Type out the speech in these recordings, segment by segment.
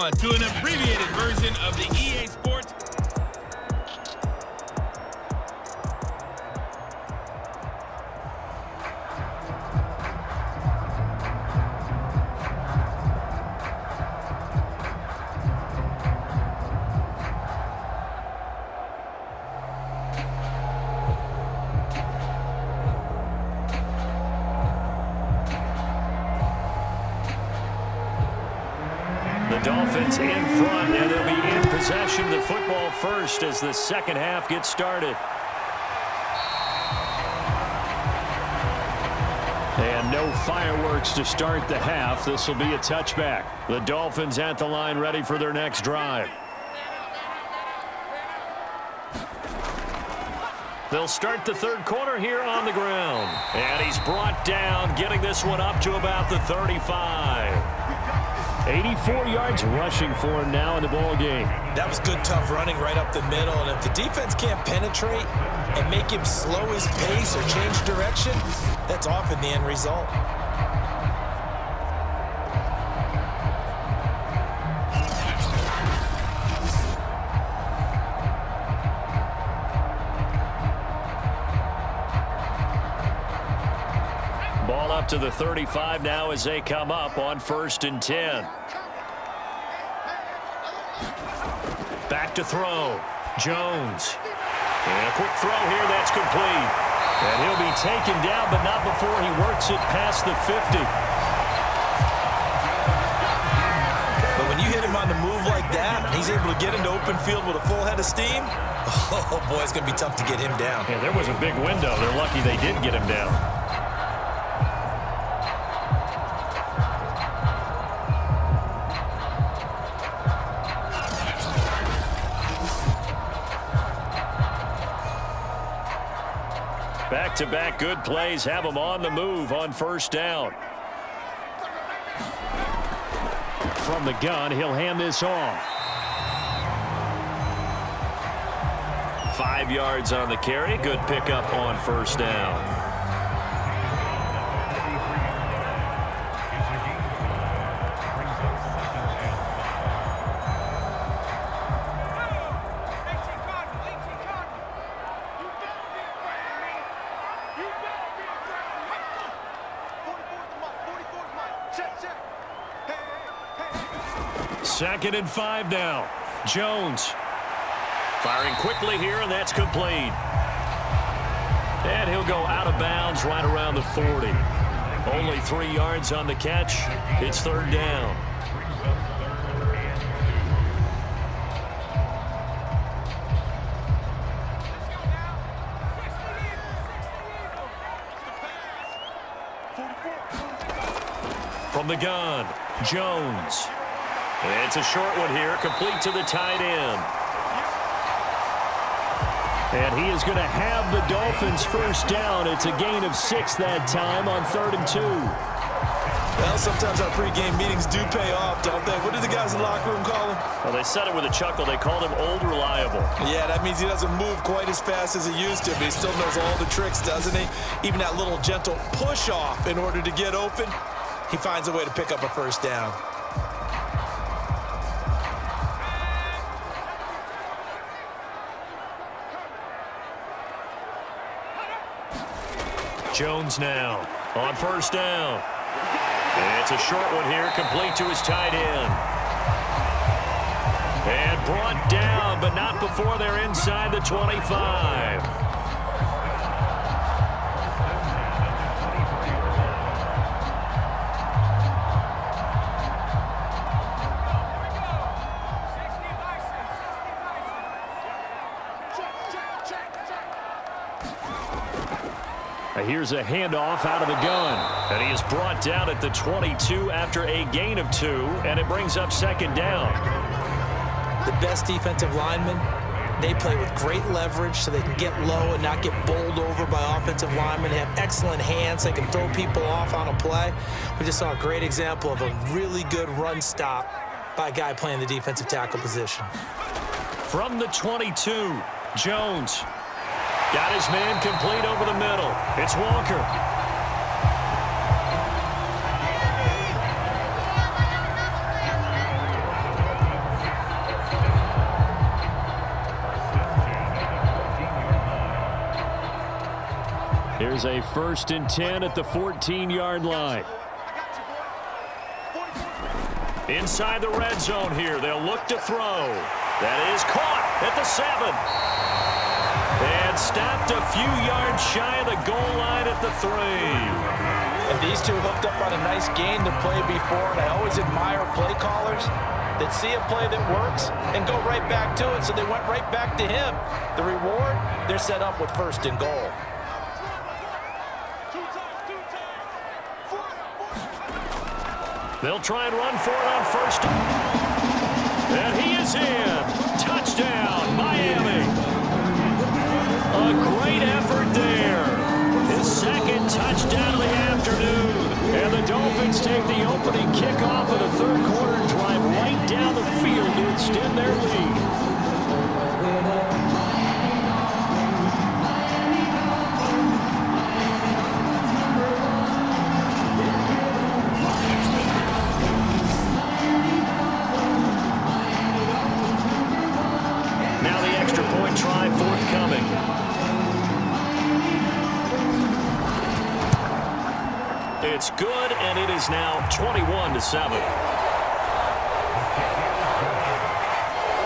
on to an abbreviated version of the EA Sports. The Dolphins in front, and they'll be in possession of the football first as the second half gets started. And no fireworks to start the half. This will be a touchback. The Dolphins at the line ready for their next drive. They'll start the third quarter here on the ground. And he's brought down, getting this one up to about the 35. 84 yards rushing for him now in the ball game. That was good, tough running right up the middle. And if the defense can't penetrate and make him slow his pace or change direction, that's often the end result. Ball up to the 35 now as they come up on 1st and 10. Back to throw. Jones. And a quick throw here that's complete. And he'll be taken down, but not before he works it past the 50. But when you hit him on the move like that, and he's able to get into open field with a full head of steam, oh boy, it's going to be tough to get him down. Yeah, there was a big window. They're lucky they did get him down. Back-to-back good plays have him on the move on 1st down. From the gun, he'll hand this off. 5 yards on the carry. Good pickup on 1st down. Second and 5 now. Jones firing quickly here, and that's complete. And he'll go out of bounds right around the 40. Only 3 yards on the catch. It's 3rd down. From the gun, Jones. It's a short one here, complete to the tight end. And he is going to have the Dolphins 1st down. It's a gain of 6 that time on 3rd and 2. Well, sometimes our pregame meetings do pay off, don't they? What did the guys in the locker room call him? Well, they said it with a chuckle. They called him Old Reliable. Yeah, that means he doesn't move quite as fast as he used to, but he still knows all the tricks, doesn't he? Even that little gentle push-off in order to get open, he finds a way to pick up a 1st down. Jones now on 1st down. It's a short one here, complete to his tight end. And brought down, but not before they're inside the 25. Here's a handoff out of the gun. And he is brought down at the 22 after a gain of 2, and it brings up 2nd down. The best defensive linemen, they play with great leverage so they can get low and not get bowled over by offensive linemen. They have excellent hands. They can throw people off on a play. We just saw a great example of a really good run stop by a guy playing the defensive tackle position. From the 22, Jones. Got his man complete over the middle. It's Walker. There's a 1st and 10 at the 14-yard line. Inside the red zone here. They'll look to throw. That is caught at the 7. And stopped a few yards shy of the goal line at the 3. And these two hooked up on a nice gain to play before, and I always admire play callers that see a play that works and go right back to it, so they went right back to him. The reward, they're set up with 1st and goal. They'll try and run for it on 1st. And he is in. Touchdown, Miami. A great effort there. His 2nd touchdown of the afternoon. And the Dolphins take the opening kickoff of the 3rd quarter and drive right down the field to extend their lead. Now the extra point try forthcoming. It's good, and it is now 21-7.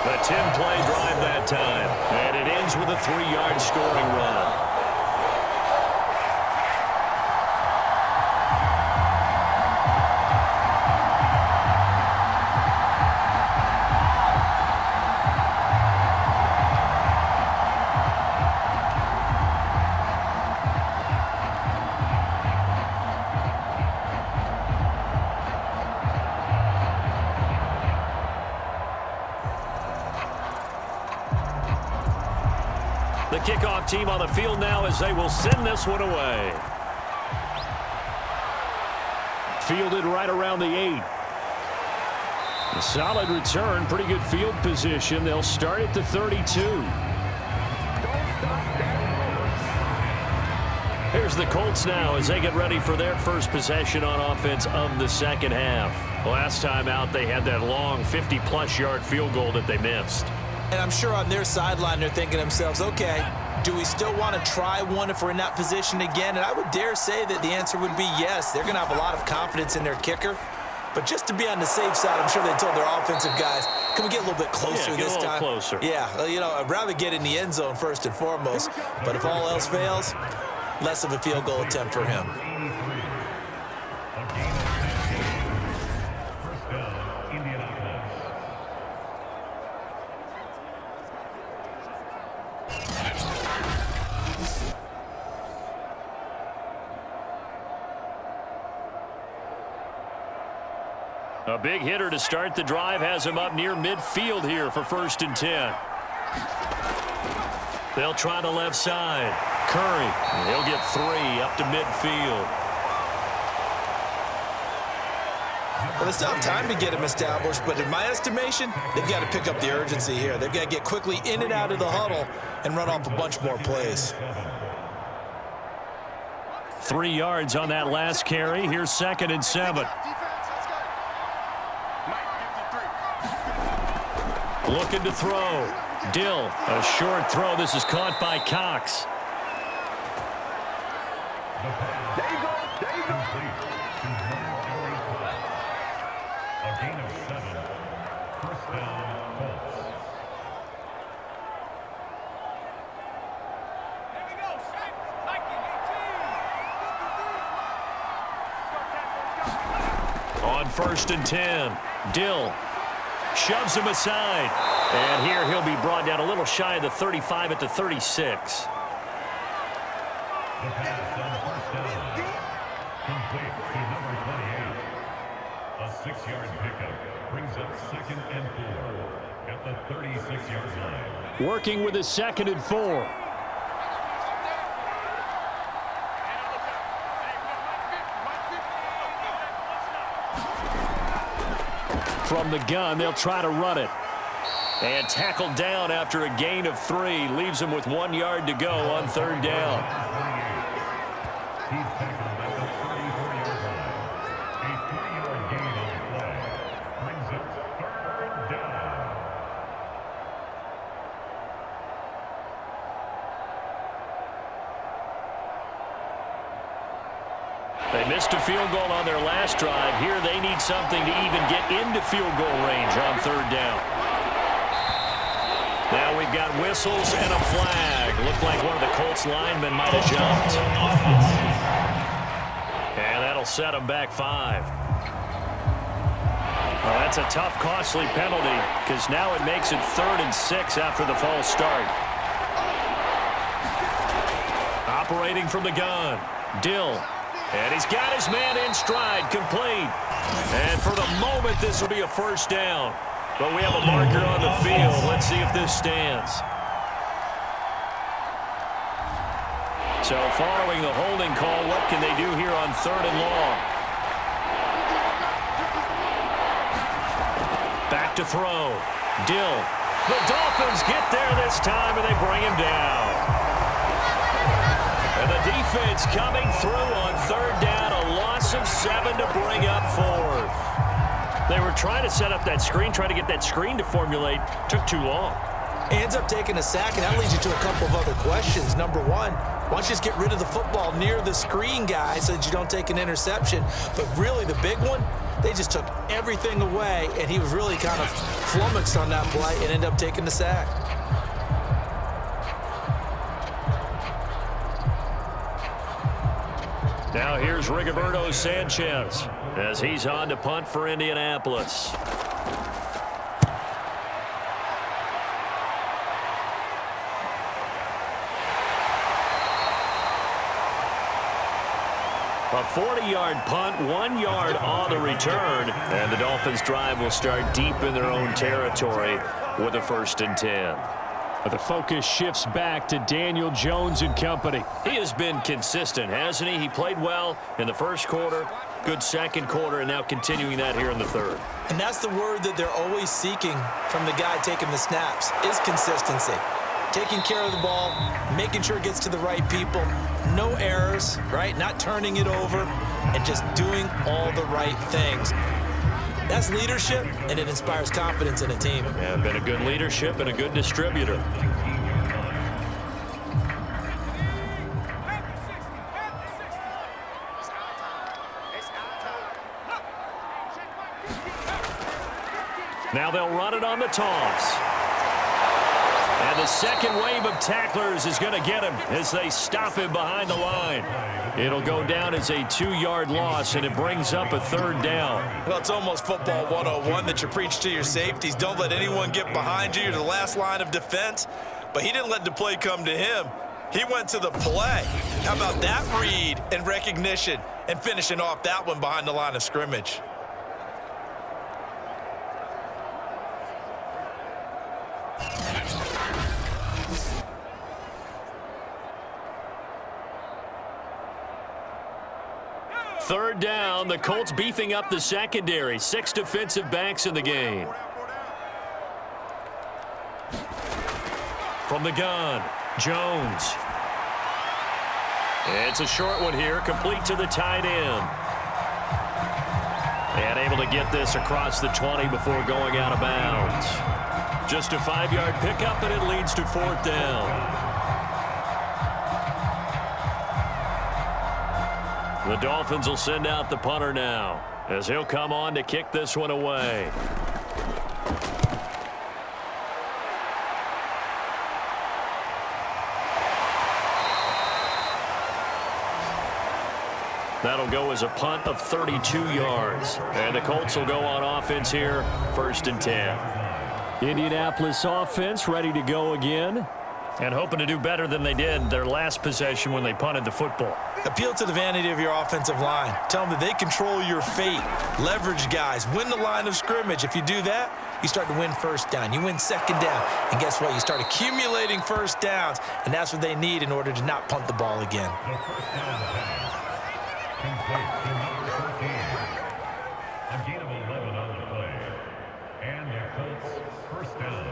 A 10-play drive that time, and it ends with a 3-yard scoring run. The kickoff team on the field now as they will send this one away. Fielded right around the 8. A solid return, pretty good field position. They'll start at the 32. Here's the Colts now as they get ready for their first possession on offense of the 2nd half. Last time out, they had that long 50-plus yard field goal that they missed. And I'm sure on their sideline they're thinking to themselves, okay, do we still want to try one if we're in that position again? And I would dare say that the answer would be yes. They're going to have a lot of confidence in their kicker. But just to be on the safe side, I'm sure they told their offensive guys, can we get a little bit closer this time? Closer. Yeah, you know, I'd rather get in the end zone first and foremost. But if all else fails, less of a field goal attempt for him. A big hitter to start the drive has him up near midfield here for 1st and 10. They'll try the left side. Curry, he'll get 3 up to midfield. Well, they still have time to get him established, but in my estimation, they've got to pick up the urgency here. They've got to get quickly in and out of the huddle and run off a bunch more plays. 3 yards on that last carry. Here's 2nd and 7. Looking to throw. Dill, a short throw. This is caught by Cox. A gain of 7. 1st down, Colts. On 1st and 10, Dill shoves him aside. And here he'll be brought down a little shy of the 35 at the 36. The pass on 1st down. Complete to number 28. A 6-yard pickup brings up 2nd and 4 at the 36-yard line. Working with his 2nd and 4. From the gun, they'll try to run it. And tackled down after a gain of 3. Leaves him with 1 yard to go on 3rd down. He's tackled at the 34-yard line. A 3-yard gain on the play brings it 3rd down. They missed a field goal on their last drive. Here they need something to even get into field goal range on third down. Now we've got whistles and a flag. Looked like one of the Colts linemen might have jumped. And that'll set them back 5. Well, that's a tough, costly penalty because now it makes it 3rd and 6 after the false start. Operating from the gun, Dill. And he's got his man in stride, complete. And for the moment, this will be a first down. But we have a marker on the field. Let's see if this stands. So following the holding call, what can they do here on 3rd and long? Back to throw. Dill. The Dolphins get there this time, and they bring him down. And the defense coming through on 3rd down. A loss of 7 to bring up 4th. They were trying to set up that screen, trying to get that screen to formulate. Took too long. Ends up taking a sack, and that leads you to a couple of other questions. Number one, why don't you just get rid of the football near the screen guy so that you don't take an interception? But really, the big one, they just took everything away, and he was really kind of flummoxed on that play and ended up taking the sack. Now here's Rigoberto Sanchez as he's on to punt for Indianapolis. A 40-yard punt, 1 yard on the return, and the Dolphins' drive will start deep in their own territory with a 1st and 10. But the focus shifts back to Daniel Jones and company. He has been consistent, hasn't he? He played well in the first quarter, good second quarter, and now continuing that here in the 3rd. And that's the word that they're always seeking from the guy taking the snaps, is consistency. Taking care of the ball, making sure it gets to the right people, no errors, right? Not turning it over, and just doing all the right things. That's leadership, and it inspires confidence in a team. Yeah, been a good leadership and a good distributor. Now they'll run it on the toss. And the second wave of tacklers is going to get him as they stop him behind the line. It'll go down as a 2-yard loss, and it brings up a 3rd down. Well, it's almost football 101 that you preach to your safeties. Don't let anyone get behind you. You're the last line of defense. But he didn't let the play come to him. He went to the play. How about that read and recognition and finishing off that one behind the line of scrimmage? Third down, the Colts beefing up the secondary. 6 defensive backs in the game. From the gun, Jones. It's a short one here, complete to the tight end. And able to get this across the 20 before going out of bounds. Just a 5-yard pickup, and it leads to 4th down. The Dolphins will send out the punter now as he'll come on to kick this one away. That'll go as a punt of 32 yards. And the Colts will go on offense here, 1st and 10. Indianapolis offense ready to go again. And hoping to do better than they did their last possession when they punted the football. Appeal to the vanity of your offensive line. Tell them that they control your fate. Leverage guys. Win the line of scrimmage. If you do that, you start to win 1st down. You win 2nd down. And guess what? You start accumulating 1st downs. And that's what they need in order to not punt the ball again. The 1st down pass. Complete to number 13. A gain of 11 on the play. And the Colts 1st down.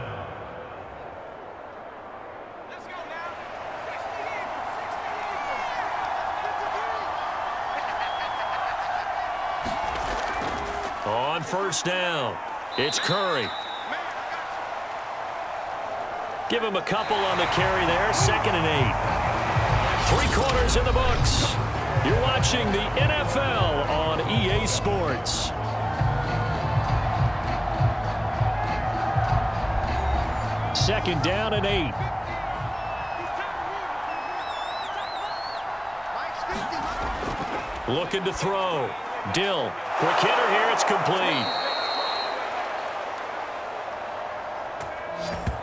On 1st down, it's Curry. Give him a couple on the carry there, 2nd and 8. 3 quarters in the books. You're watching the NFL on EA Sports. Second down and 8. Looking to throw. Dill. Quick hitter here. It's complete.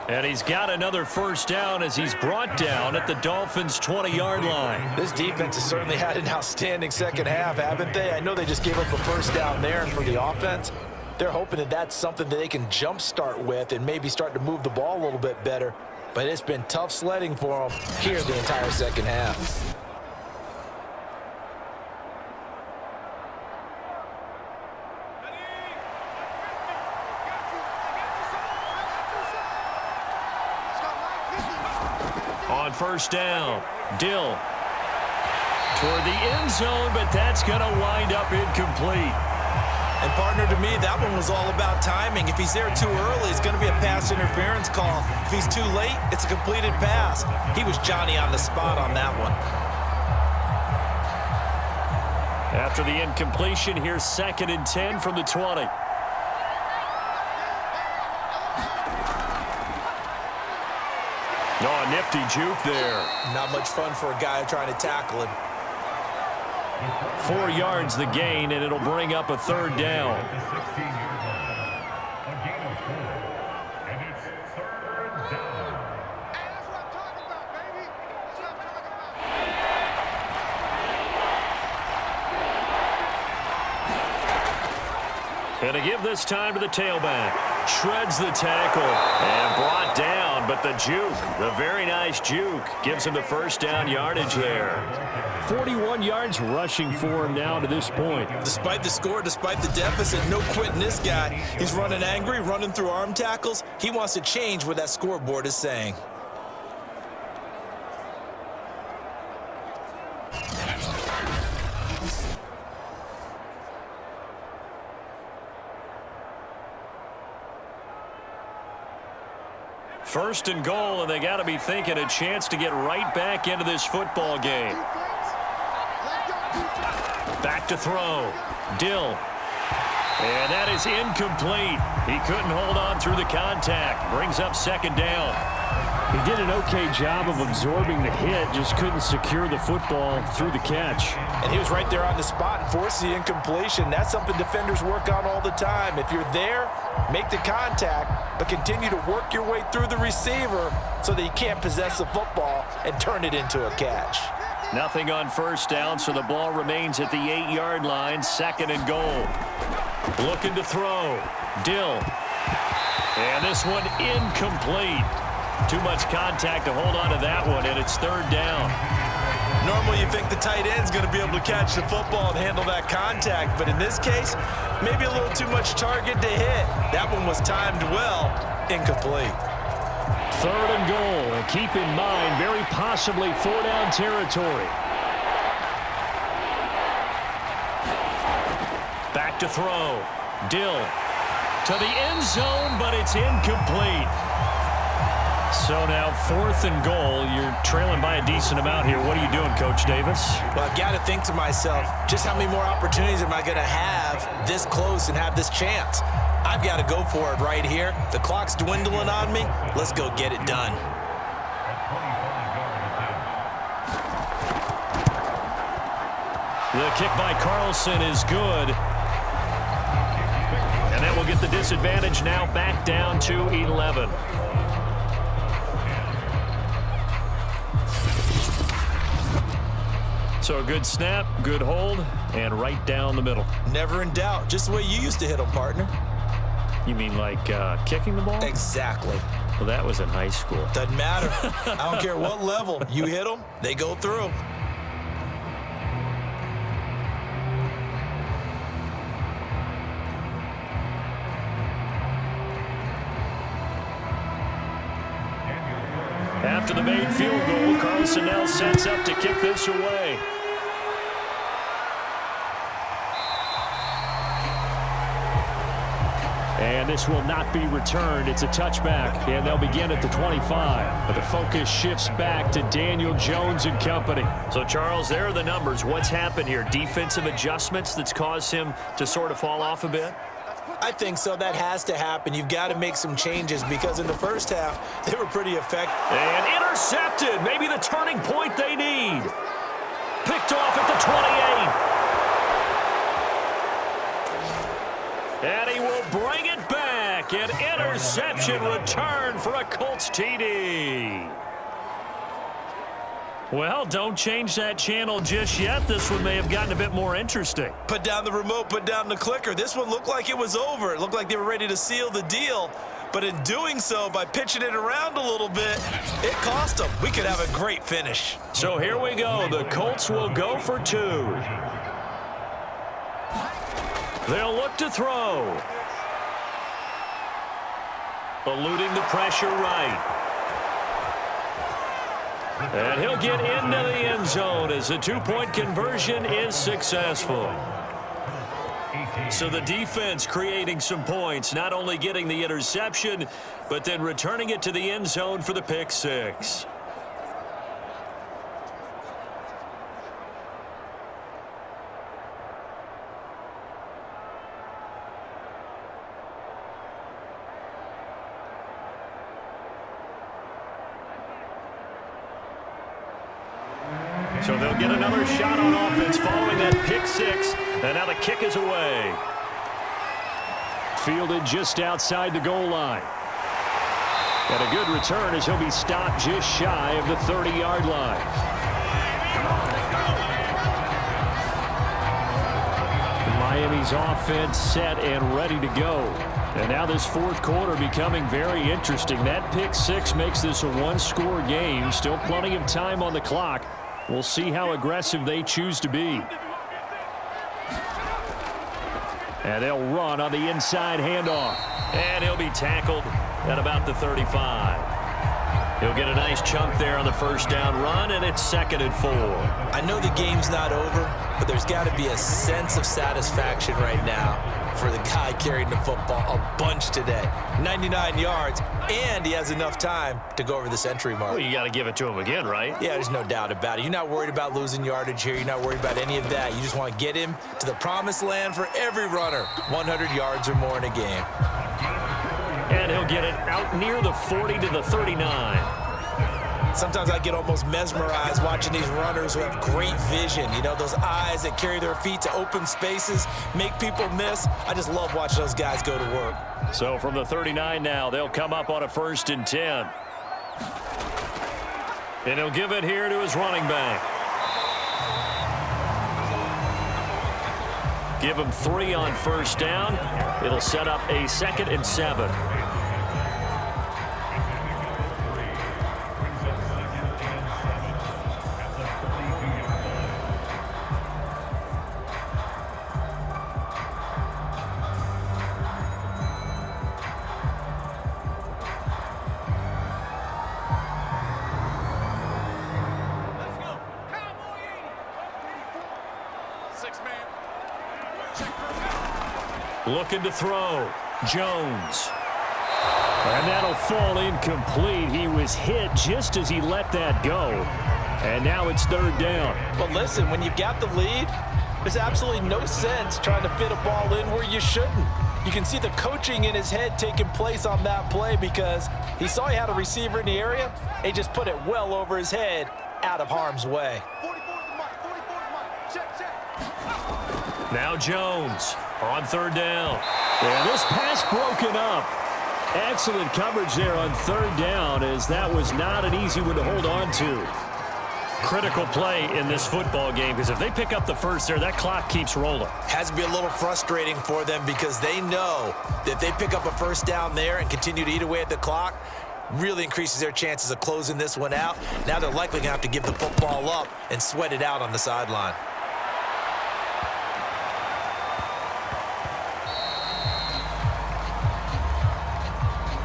And he's got another first down as he's brought down at the Dolphins' 20-yard line. This defense has certainly had an outstanding second half, haven't they? I know they just gave up a first down there, and for the offense, they're hoping that that's something that they can jumpstart with and maybe start to move the ball a little bit better. But it's been tough sledding for them here the entire second half. On first down, Dill toward the end zone, but that's going to wind up incomplete. And, partner, to me, that one was all about timing. If he's there too early, it's going to be a pass interference call. If he's too late, it's a completed pass. He was Johnny on the spot on that one. After the incompletion, here's 2nd and 10 from the 20. Oh, nifty juke there. Not much fun for a guy trying to tackle him. 4 yards the gain, and it'll bring up a third down. At the 16-yard line. A gain of 4. And it's third down. Hey, that's what I'm talking about, baby. That's what I'm talking about. And to give this time to the tailback. Shreds the tackle and brought down, but the juke, the very nice juke, gives him the first down yardage there. 41 yards rushing for him now to this point. Despite the score, despite the deficit, no quitting this guy. He's running angry, running through arm tackles. He wants to change what that scoreboard is saying. First and goal, and they got to be thinking a chance to get right back into this football game. Back to throw. Dill. And that is incomplete. He couldn't hold on through the contact. Brings up 2nd down. He did an okay job of absorbing the hit, just couldn't secure the football through the catch. And he was right there on the spot and forced the incompletion. That's something defenders work on all the time. If you're there, make the contact, but continue to work your way through the receiver so that you can't possess the football and turn it into a catch. Nothing on first down, so the ball remains at the 8-yard line. 2nd and goal. Looking to throw. Dill. And this one incomplete. Too much contact to hold on to that one, and it's 3rd down. Normally you think the tight end's going to be able to catch the football and handle that contact, but in this case, maybe a little too much target to hit. That one was timed well, incomplete. 3rd and goal, and keep in mind, very possibly 4-down territory. Back to throw. Dill to the end zone, but it's incomplete. So now 4th and goal. You're trailing by a decent amount here. What are you doing, Coach Davis? Well, I've got to think to myself, just how many more opportunities am I going to have this close and have this chance? I've got to go for it right here. The clock's dwindling on me. Let's go get it done. The kick by Carlson is good. And that will get the disadvantage now back down to 11. So a good snap, good hold, and right down the middle. Never in doubt. Just the way you used to hit them, partner. You mean like kicking the ball? Exactly. Well, that was in high school. Doesn't matter. I don't care what level. You hit them, they go through. After the made field goal, Carlson now sets up to kick this away. And this will not be returned. It's a touchback, and they'll begin at the 25. But the focus shifts back to Daniel Jones and company. So, Charles, there are the numbers. What's happened here? Defensive adjustments that's caused him to sort of fall off a bit? I think so. That has to happen. You've got to make some changes because in the first half, they were pretty effective. And intercepted. Maybe the turning point they need. Picked off at the 28. And he will bring it back. An interception return for a Colts TD. Well, don't change that channel just yet. This one may have gotten a bit more interesting. Put down the remote, put down the clicker. This one looked like it was over. It looked like they were ready to seal the deal. But in doing so, by pitching it around a little bit, it cost them. We could have a great finish. So here we go. The Colts will go for 2. They'll look to throw. Eluding the pressure right. And he'll get into the end zone as the 2-point conversion is successful. So the defense creating some points, not only getting the interception, but then returning it to the end zone for the pick 6. So they'll get another shot on offense following that pick 6. And now the kick is away. Fielded just outside the goal line. And a good return as he'll be stopped just shy of the 30-yard line. Miami's offense set and ready to go. And now this fourth quarter becoming very interesting. That pick 6 makes this a one-score game. Still plenty of time on the clock. We'll see how aggressive they choose to be. And they'll run on the inside handoff. And he'll be tackled at about the 35. He'll get a nice chunk there on the first down run, and it's 2nd and 4. I know the game's not over, but there's got to be a sense of satisfaction right now for the guy carrying the football a bunch today. 99 yards, and he has enough time to go over the century mark. Well, you got to give it to him again, right? Yeah, there's no doubt about it. You're not worried about losing yardage here. You're not worried about any of that. You just want to get him to the promised land for every runner. 100 yards or more in a game. And he'll get it out near the 40 to the 39. Sometimes I get almost mesmerized watching these runners who have great vision. You know, those eyes that carry their feet to open spaces, make people miss. I just love watching those guys go to work. So from the 39 now, they'll come up on a 1st and 10. And he'll give it here to his running back. Give him 3 on first down. It'll set up a 2nd and 7. Looking to throw. Jones. And that'll fall incomplete. He was hit just as he let that go. And now it's 3rd down. But listen, when you've got the lead, there's absolutely no sense trying to fit a ball in where you shouldn't. You can see the coaching in his head taking place on that play because he saw he had a receiver in the area. He just put it well over his head out of harm's way. 44 is the mark. 44 is the mark. Check, check. Now Jones on 3rd down. And this pass broken up. Excellent coverage there on 3rd down, as that was not an easy one to hold on to. Critical play in this football game, because if they pick up the first there, that clock keeps rolling. Has to be a little frustrating for them because they know that they pick up a first down there and continue to eat away at the clock, really increases their chances of closing this one out. Now they're likely going to have to give the football up and sweat it out on the sideline.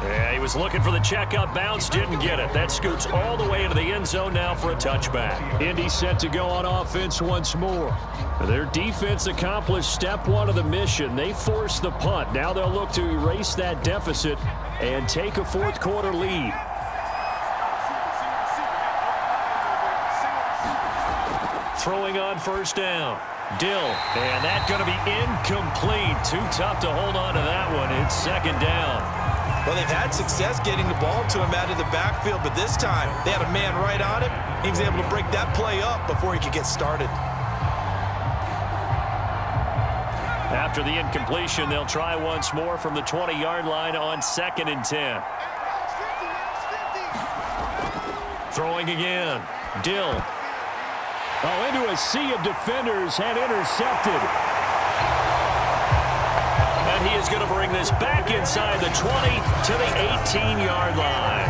Yeah, he was looking for the checkup bounce, didn't get it. That scoots all the way into the end zone now for a touchback. Indy set to go on offense once more. Their defense accomplished step one of the mission. They forced the punt. Now they'll look to erase that deficit and take a fourth quarter lead. Throwing on first down. Dill, and that's going to be incomplete. Too tough to hold on to that one. It's second down. Well, they've had success getting the ball to him out of the backfield, but this time they had a man right on him. He was able to break that play up before he could get started. After the incompletion, they'll try once more from the 20-yard line on 2nd and 10. Throwing again. Dill. Oh, into a sea of defenders and intercepted. And he is going to bring this back inside the 20 to the 18-yard line.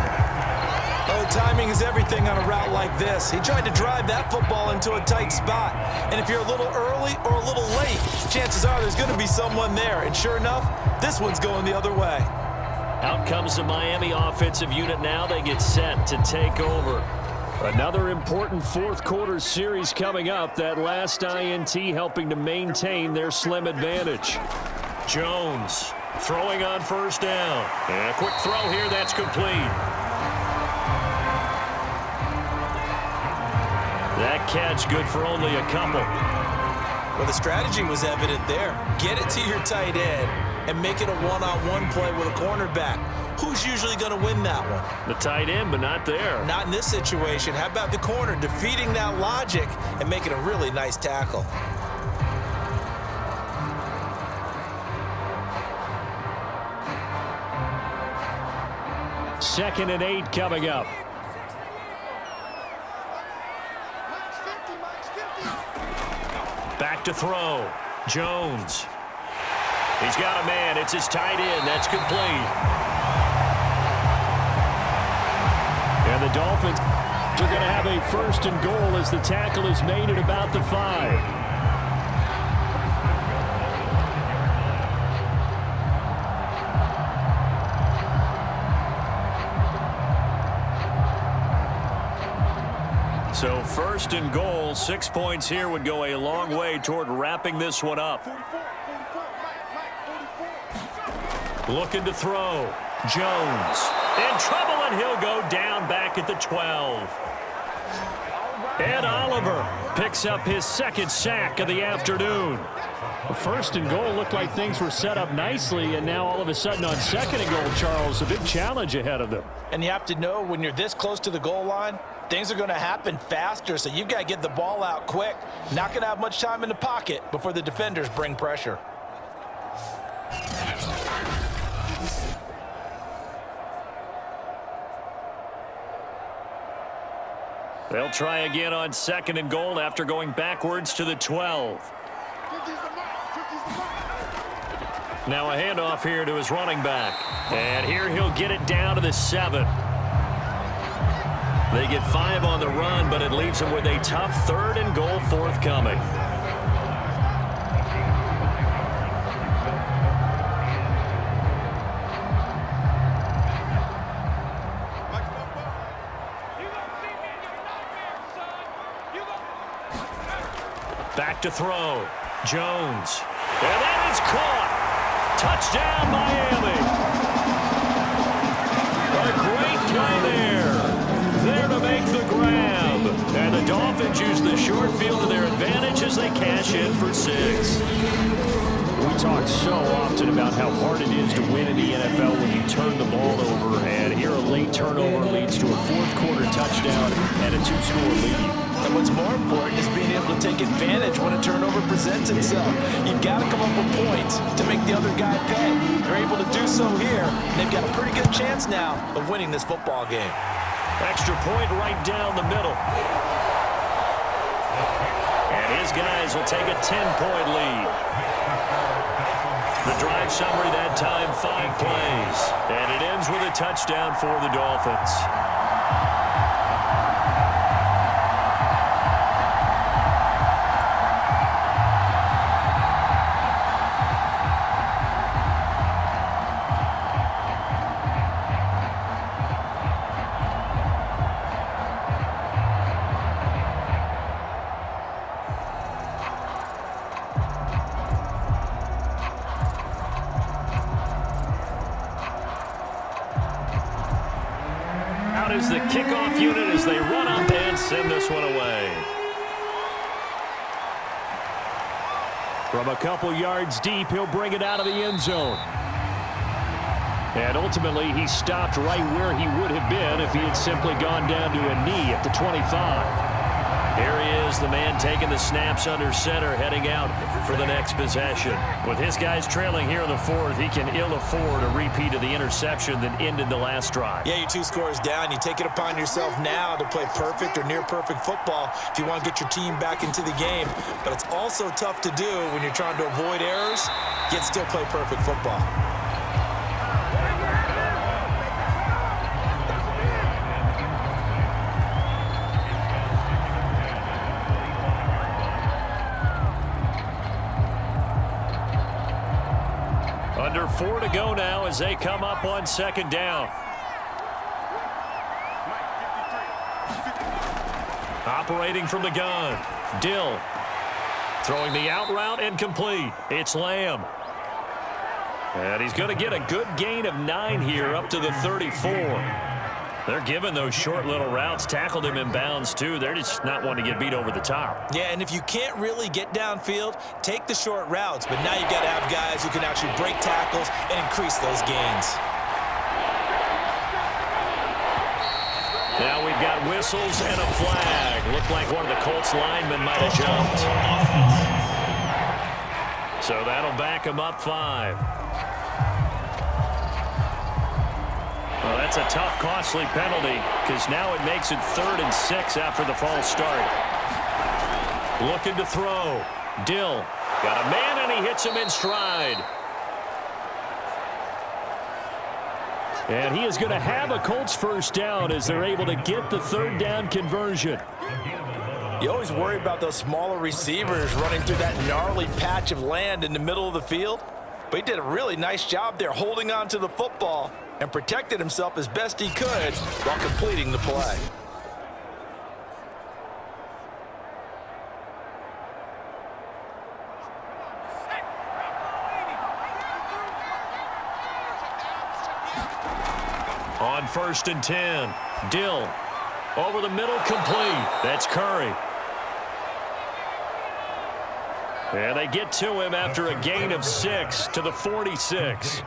Oh, timing is everything on a route like this. He tried to drive that football into a tight spot. And if you're a little early or a little late, chances are there's going to be someone there. And sure enough, this one's going the other way. Out comes the Miami offensive unit now. They get set to take over. Another important fourth quarter series coming up. That last INT helping to maintain their slim advantage. Jones throwing on first down. And a quick throw here that's complete. That catch good for only a couple. Well, the strategy was evident there. Get it to your tight end and make it a one-on-one play with a cornerback. Who's usually going to win that one? The tight end, but not there. Not in this situation. How about the corner defeating that logic and making a really nice tackle? Second and 8 coming up. Back to throw. Jones. He's got a man. It's his tight end. That's complete. And the Dolphins are going to have a first and goal as the tackle is made at about the 5. So first and goal, 6 points here would go a long way toward wrapping this one up. Looking to throw. Jones in trouble, and he'll go down back at the 12. Ed Oliver picks up his second sack of the afternoon. First and goal looked like things were set up nicely, and now all of a sudden on second and goal, Charles, a big challenge ahead of them. And you have to know when you're this close to the goal line, things are going to happen faster, so you've got to get the ball out quick. Not going to have much time in the pocket before the defenders bring pressure. They'll try again on second and goal after going backwards to the 12. Now a handoff here to his running back. And here he'll get it down to the 7. They get 5 on the run, but it leaves them with a tough third and goal forthcoming. Back to throw. Jones. And that is caught. Touchdown, Miami. A great play there. There to make the grab. And the Dolphins use the short field to their advantage as they cash in for 6. We talk so often about how hard it is to win in the NFL when you turn the ball over. And here a late turnover leads to a fourth quarter touchdown and a 2-score lead. And what's more important is being able to take advantage when a turnover presents itself. You've got to come up with points to make the other guy pay. They're able to do so here. And they've got a pretty good chance now of winning this football game. Extra point right down the middle. And his guys will take a 10-point lead. The drive summary that time, 5 plays. And it ends with a touchdown for the Dolphins. out is the kickoff unit as they run up and send this one away. From a couple yards deep, he'll bring it out of the end zone. And ultimately, he stopped right where he would have been if he had simply gone down to a knee at the 25. Here he is, the man taking the snaps under center, heading out for the next possession. With his guys trailing here in the fourth, he can ill afford a repeat of the interception that ended the last drive. Yeah, you're 2 scores down. You take it upon yourself now to play perfect or near-perfect football if you want to get your team back into the game. But it's also tough to do when you're trying to avoid errors, yet still play perfect football. Under 4 to go now as they come up on second down. Operating from the gun, Dill. Throwing the out route and complete. It's Lamb. And he's going to get a good gain of 9 here up to the 34. They're giving those short little routes. Tackled him in bounds, too. They're just not wanting to get beat over the top. Yeah, and if you can't really get downfield, take the short routes. But now you've got to have guys who can actually break tackles and increase those gains. Now we've got whistles and a flag. Looked like one of the Colts linemen might have jumped. So that'll back him up 5. Well, that's a tough, costly penalty because now it makes it 3rd and 6 after the false start. Looking to throw. Dill got a man, and he hits him in stride. And he is going to have a Colts first down as they're able to get the 3rd down conversion. You always worry about those smaller receivers running through that gnarly patch of land in the middle of the field. But he did a really nice job there holding on to the football and protected himself as best he could while completing the play. On 1st and 10, Dill over the middle, complete. That's Curry. And they get to him after a gain of 6 to the 46.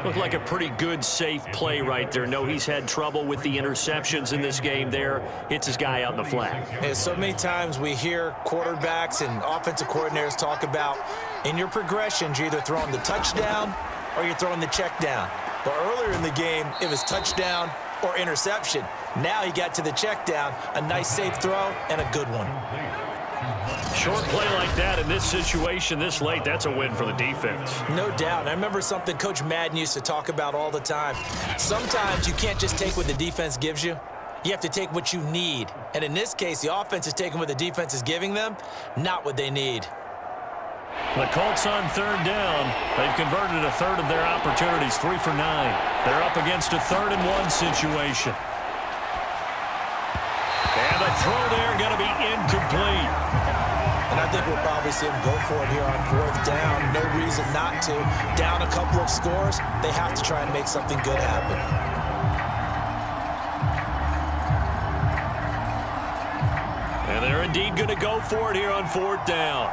Looked like a pretty good, safe play right there. No, he's had trouble with the interceptions in this game there. Hits his guy out in the flat. And so many times we hear quarterbacks and offensive coordinators talk about in your progressions, you're either throwing the touchdown or you're throwing the check down. But earlier in the game, it was touchdown or interception. Now he got to the check down, a nice safe throw, and a good one. Short play like that in this situation this late, that's a win for the defense. No doubt. And I remember something Coach Madden used to talk about all the time. Sometimes you can't just take what the defense gives you. You have to take what you need. And in this case, the offense is taking what the defense is giving them, not what they need. The Colts on 3rd down. They've converted a 1/3 of their opportunities, 3 for 9. They're up against a 3rd and 1 situation. And the throw there going to be incomplete. And I think we'll probably see him go for it here on 4th down. No reason not to. Down a couple of scores, they have to try and make something good happen. And they're indeed going to go for it here on 4th down.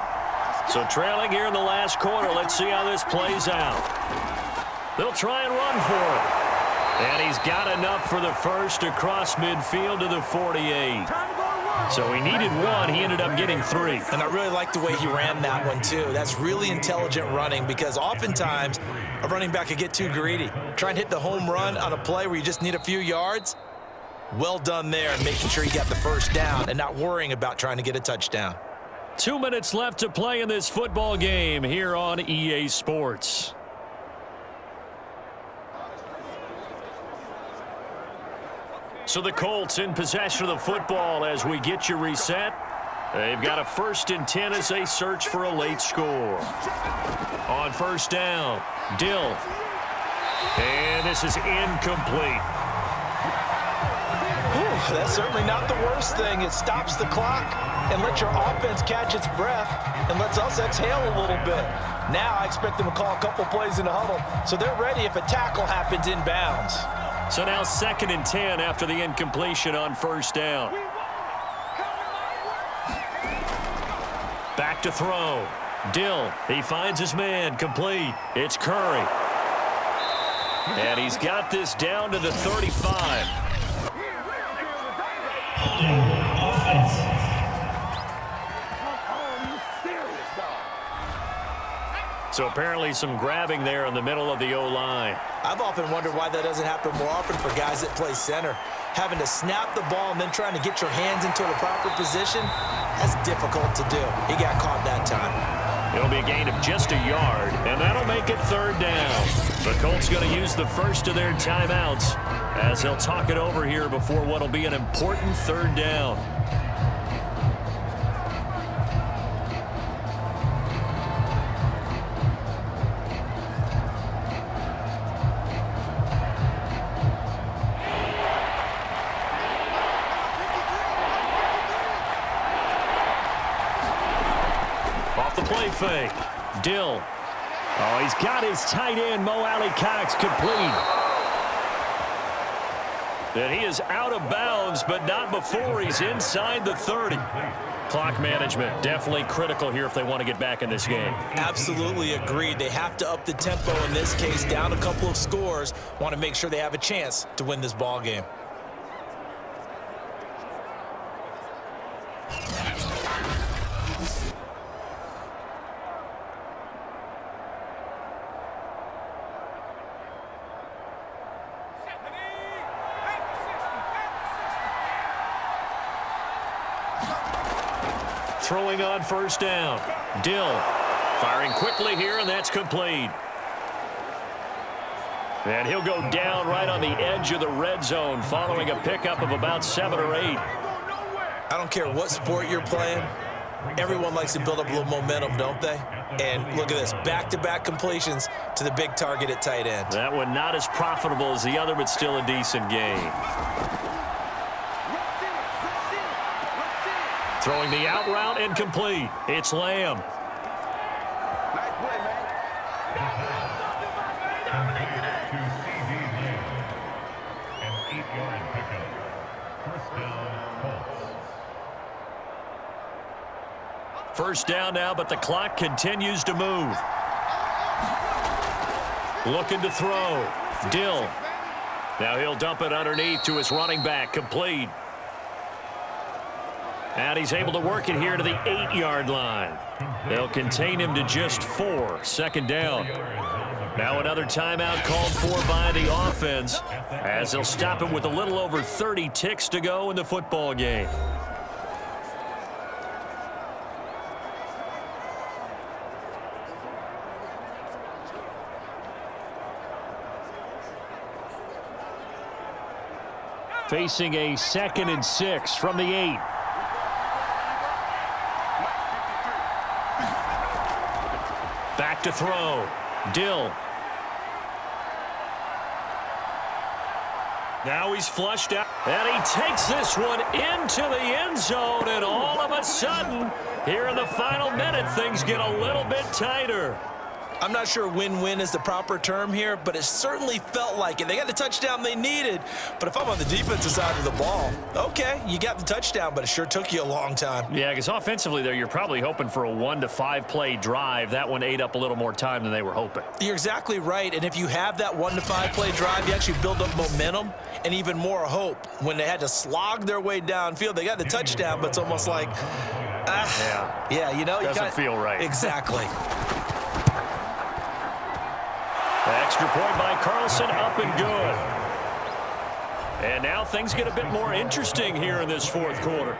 So trailing here in the last quarter, let's see how this plays out. They'll try and run for it. And he's got enough for the first across midfield to the 48. So he needed 1. He ended up getting 3. And I really like the way he ran that one, too. That's really intelligent running because oftentimes a running back could get too greedy. Try and hit the home run on a play where you just need a few yards. Well done there, making sure you got the first down and not worrying about trying to get a touchdown. 2 minutes left to play in this football game here on EA Sports. So the Colts in possession of the football as we get you reset. They've got a 1st and 10 as they search for a late score. On 1st down, Dill. And this is incomplete. Ooh, that's certainly not the worst thing. It stops the clock and lets your offense catch its breath and lets us exhale a little bit. Now I expect them to call a couple plays in the huddle so they're ready if a tackle happens inbounds. So now 2nd and 10 after the incompletion on first down. Back to throw. Dill, he finds his man, complete. It's Curry. And he's got this down to the 35. So apparently some grabbing there in the middle of the O-line. I've often wondered why that doesn't happen more often for guys that play center. Having to snap the ball and then trying to get your hands into the proper position, that's difficult to do. He got caught that time. It'll be a gain of just a yard, and that'll make it 3rd down. The Colts going to use the first of their timeouts as they'll talk it over here before what'll be an important 3rd down. Play fake. Dill. Oh, he's got his tight end, Mo Alley-Cox, complete. And he is out of bounds, but not before he's inside the 30. Clock management, definitely critical here if they want to get back in this game. Absolutely agreed. They have to up the tempo in this case, down a couple of scores. Want to make sure they have a chance to win this ball game. Throwing on first down. Dill firing quickly here, and that's complete. And he'll go down right on the edge of the red zone following a pickup of about 7 or 8. I don't care what sport you're playing. Everyone likes to build up a little momentum, don't they? And look at this, back-to-back completions to the big target at tight end. That one not as profitable as the other, but still a decent game. Throwing the out route incomplete. It's Lamb. Nice play, man. To C.D. Lamb. An 8-yard pickup. First down, Colts. First down now, but the clock continues to move. Looking to throw. Dill. Now he'll dump it underneath to his running back. Complete. And he's able to work it here to the 8-yard line. They'll contain him to just 4. 2nd down. Now another timeout called for by the offense as they'll stop him with a little over 30 ticks to go in the football game. Facing a 2nd and 6 from the 8. Back to throw. Dill. Now he's flushed out. And he takes this one into the end zone. And all of a sudden, here in the final minute, things get a little bit tighter. I'm not sure win-win is the proper term here, but it certainly felt like it. They got the touchdown they needed, but if I'm on the defensive side of the ball, okay, you got the touchdown, but it sure took you a long time. Yeah, because offensively there, you're probably hoping for a 1 to 5 play drive. That one ate up a little more time than they were hoping. You're exactly right, and if you have that 1 to 5 play drive, you actually build up momentum and even more hope. When they had to slog their way downfield, they got the touchdown, but it's almost like, yeah, you know, doesn't feel right. Exactly. Extra point by Carlson, up and good. And now things get a bit more interesting here in this 4th quarter.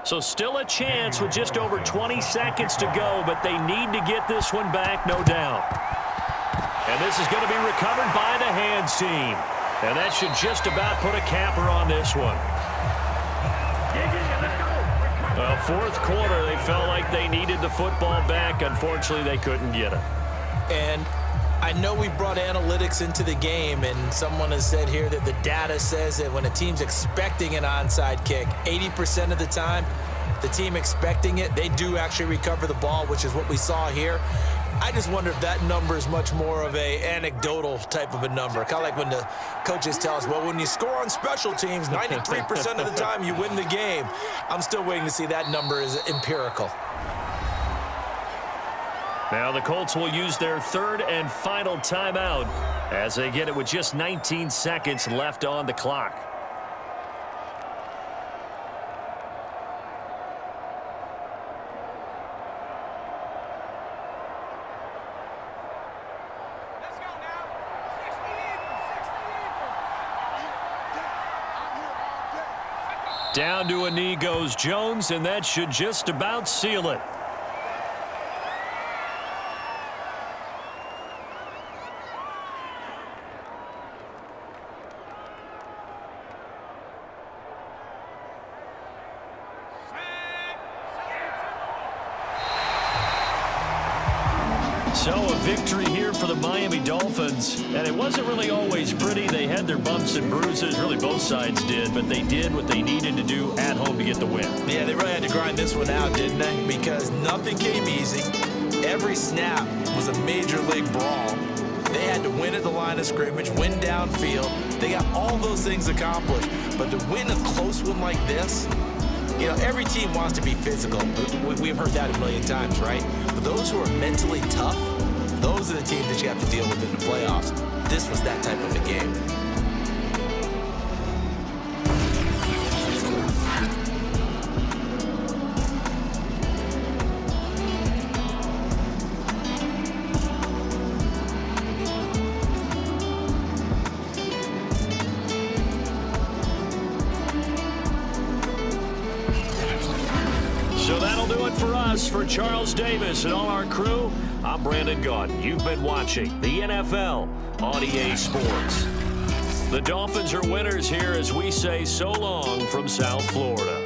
So still a chance with just over 20 seconds to go, but they need to get this one back, no doubt. And this is going to be recovered by the hands team. And that should just about put a capper on this one. Well, fourth quarter, they felt like they needed the football back. Unfortunately, they couldn't get it. And I know we brought analytics into the game, and someone has said here that the data says that when a team's expecting an onside kick, 80% of the time, the team expecting it, they do actually recover the ball, which is what we saw here. I just wonder if that number is much more of a anecdotal type of a number. Kind of like when the coaches tell us, well, when you score on special teams, 93% of the time you win the game. I'm still waiting to see that number is empirical. Now the Colts will use their third and final timeout as they get it with just 19 seconds left on the clock. Down to a knee goes Jones, and that should just about seal it. So a victory here for the Miami Dolphins, and it wasn't really always pretty. They had their bumps and bruises, really both sides did, but they did what they needed to do at home to get the win. Yeah, they really had to grind this one out, didn't they? Because nothing came easy. Every snap was a major league brawl. They had to win at the line of scrimmage, win downfield. They got all those things accomplished, but to win a close one like this, you know, every team wants to be physical. We've heard that a million times, right? But those who are mentally tough, those are the teams that you have to deal with in the playoffs. This was that type of a game. So that'll do it for us. For Charles Davis and all our crew, I'm Brandon Gaudin. You've been watching the NFL on EA Sports. The Dolphins are winners here as we say so long from South Florida.